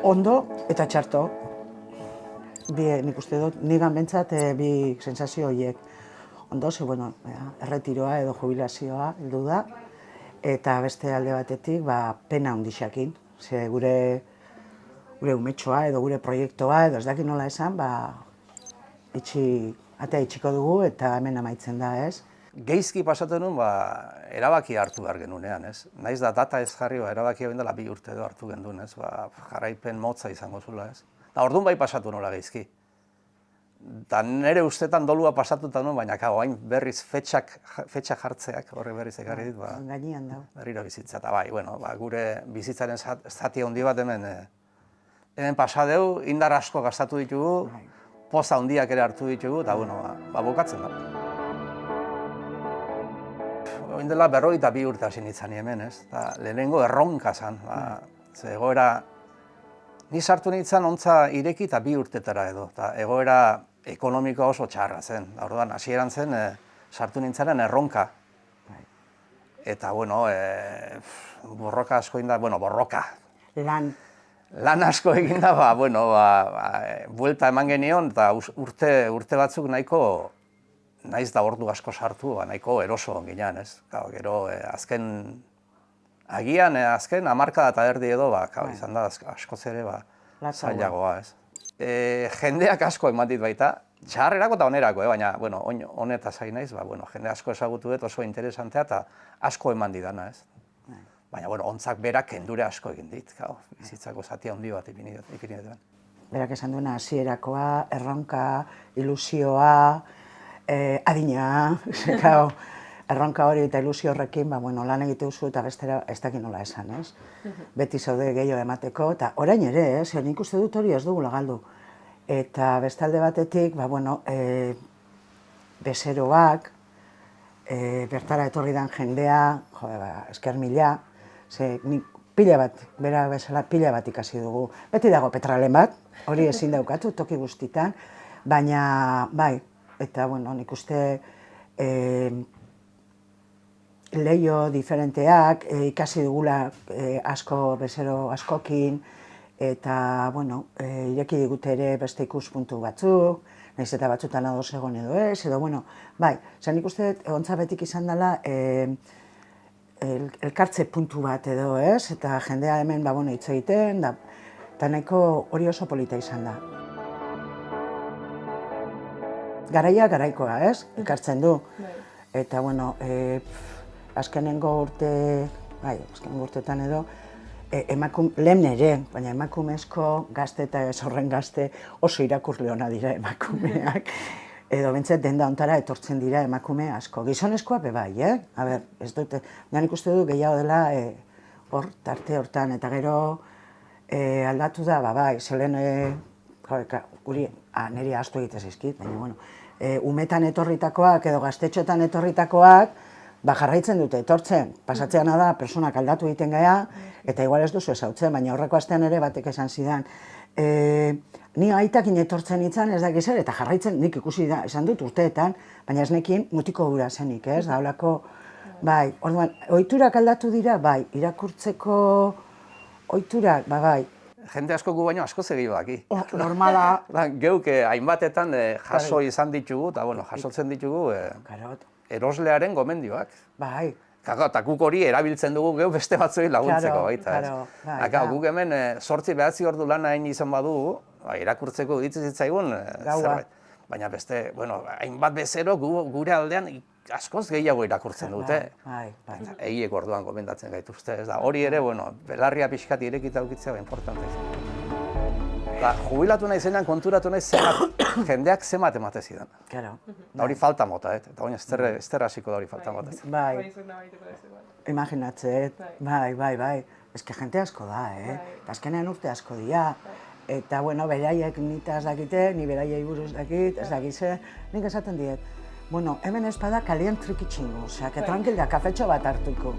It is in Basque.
Ondo eta txarto. Nik uste dut, nigan bentsat bi sensazio horiek. Ondo, ze, bueno, erretiroa edo jubilazioa heldu da, eta beste alde batetik, pena handixakin. Ze gure umetxoa edo gure proiektua edo ez dakit nola esan, atea itxiko dugu eta hemen amaitzen da, ez? Geizki pasatu nun, erabaki hartu behar genunean, ez? Naiz da data ez jarri, erabaki egin dela 2 urte edo hartu gendun, ez? Jarraipen motza izango zula, ez? Da orduan bai pasatu nola geizki. Da nire ustetan dolua pasatuta nun, baina hain berriz fetxak jartzeak, horre berriz ekarri dit, Gainean dago. berriro bizitza. Eta bai, gure bizitzaren zati handi bat hemen pasadeu, indar asko gastatu ditugu, poza handiak ere hartu ditugu, eta bukatzen da. Oin dela 42 urte hasi nintzen hemen, ez? Lehenengo erronka zan. Ze egoera, ni sartu nintzen ontza ireki eta 2 urtetara edo. Egoera ekonomikoa oso txarra zen. Orduan, hasieran zen, sartu nintzenen erronka. Eta, borroka asko egin da, borroka. Lan asko egin da, buelta eman genion, eta urte batzuk nahiko, naiz da ordu asko sartu, nahiko eroso ginean, ez? Gero, azken, agian, azken, hamarkada eta erdi edo, izan da, askoz ere, zailagoa, ez? Jendeak asko eman dit baita, txarrerako eta onerako, baina, honetaz hain naiz, jende asko ezagutu dut oso interesantea eta asko eman didana, ez? Baina, ontzak berak kendure asko egin dit, bizitzako zati handi bat ipini dut. Berak esan duena hasierakoa, erronka, ilusioa, adina, erronka hori eta ilusio horrekin, lan egite duzu eta bestera ez dakit nola esan, ez? Beti zaude gehiago emateko, eta orain ere, nik uste dut hori ez dugula galdu. Eta bestalde batetik, bezeroak, bertara etorri den jendea, esker mila, nik pila bat, bera bezala pila bat ikasi dugu. Beti dago petralen bat, hori ezin daukatu, toki guztitan, baina, bai, eta, nik uste leio diferenteak, ikasi dugula asko, bezero askokin, eta, ireki digute ere beste ikuspuntu batzuk, nahiz eta batzutan ados egon edo ez, edo, bai, nik uste ontza betik izan dela elkartze puntu bat edo ez, eta jendea hemen, hitz egiten, eta nahiko hori oso polita izan da. Garaia garaikoa, ez? Ekartzen du. Eta, azkenengo urteetan edo, lehen ere, baina emakumezko gazte eta ez horren gazte oso irakurle ona dira emakumeak. Edo bentzat denda ontara etortzen dira emakume asko. Gizonezkoa bebai, ez dute, nik uste du gehiago dela hor, tarte hortan, eta gero aldatu da, bai, zelen, guri, niri ahaztu egitez izkit, baina, umetan etorritakoak edo gaztetxotan etorritakoak, jarraitzen dute etortzen, pasatzeana da, personak aldatu egiten gara, eta igual ez duzu ezautzen, baina horreko astean ere batek esan zidan. Ni aitakin etortzen nintzen, ez dakiz ere, eta jarraitzen nik ikusi da, esan dut urteetan, baina ez nekin mutiko gura zenik, ez, da holako, bai, orduan, ohiturak aldatu dira, bai, irakurtzeko ohiturak, bai. Jende asko gu baino asko zegio daki. Normala. Geuk hainbatetan jaso izan ditugu, eta jasotzen ditugu eroslearen gomendioak. Bai. Eta guk hori erabiltzen dugu geu beste batzuei laguntzeko baita. Guk hemen 8-9 ordu lan hain izan badugu, irakurtzeko ditzen zitzaigun zerbait. Baina beste, hainbat bezero gure aldean askoz gehiago irakurtzen dute. Egiek orduan gomendatzen gaituzte. Hori ere, belarria pixkat irekita ukitzea importante izan. Jubilatu nahi zenean konturatu nahi jendeak zemat emate zidan. Hori falta mota, eta hori ester hasiko da hori falta mota. Bai, imaginatzet, bai. Ez que jente asko da, azkenean urte asko dira. Eta, beraiek nita ez dakite, ni beraiei buruz dakit, ez dakize, nik esaten diet. Hemen ez bada kalian trikitxingu, osea, que tranquil da, kafetxo bat hartuko.